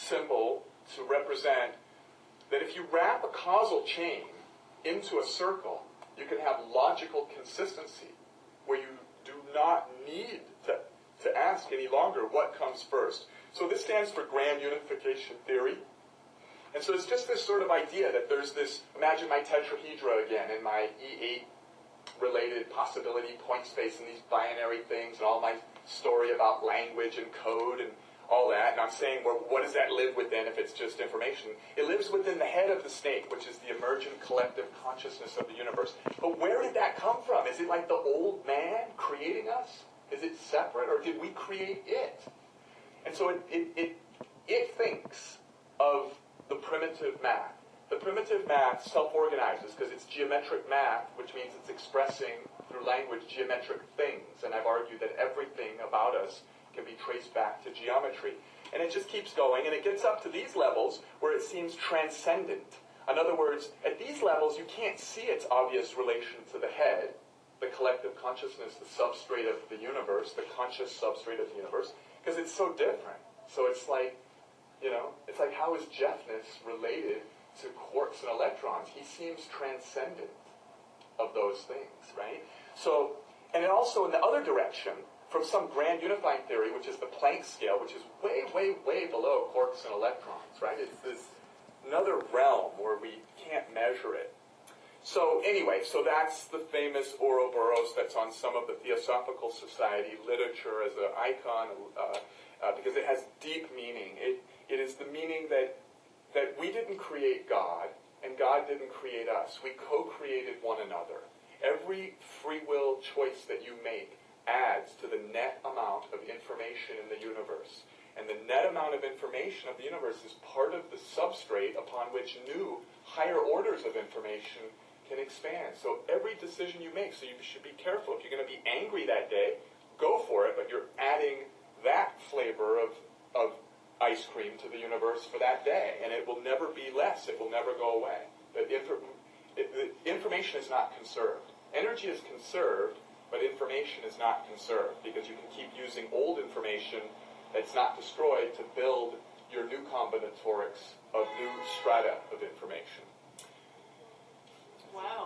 symbol to represent that if you wrap a causal chain into a circle, you can have logical consistency, where you do not need to ask any longer what comes first. So this stands for grand unification theory. And so it's just this sort of idea that there's this, imagine my tetrahedra again, and my E8 related possibility point space and these binary things, and all my story about language and code and all that. And I'm saying, well, what does that live within if it's just information? It lives within the head of the snake, which is the emergent collective consciousness of the universe. But where did that come from? Is it like the old man creating us? Is it separate, or did we create it? And so it thinks of the primitive math. The primitive math self-organizes because it's geometric math, which means it's expressing through language geometric things. And I've argued that everything about us can be traced back to geometry. And it just keeps going, and it gets up to these levels where it seems transcendent. In other words, at these levels, you can't see its obvious relation to the head, the collective consciousness, the substrate of the universe, the conscious substrate of the universe, because it's so different. So it's like, it's like, how is Jeffness related to quarks and electrons? He seems transcendent of those things, right? So, and then also in the other direction, from some grand unifying theory, which is the Planck scale, which is way, way, way below quarks and electrons, right? It's this another realm where we can't measure it. So anyway, so that's the famous Ouroboros that's on some of the Theosophical Society literature as an icon, because it has deep meaning. It is the meaning that we didn't create God, and God didn't create us. We co-created one another. Every free will choice that you make adds to the net amount of information in the universe. And the net amount of information of the universe is part of the substrate upon which new, higher orders of information can expand. So every decision you make, so you should be careful. If you're going to be angry that day, go for it, but you're adding that flavor of ice cream to the universe for that day, and it will never be less. It will never go away. The information is not conserved. Energy is conserved, but information is not conserved, because you can keep using old information that's not destroyed to build your new combinatorics of new strata of information. Wow.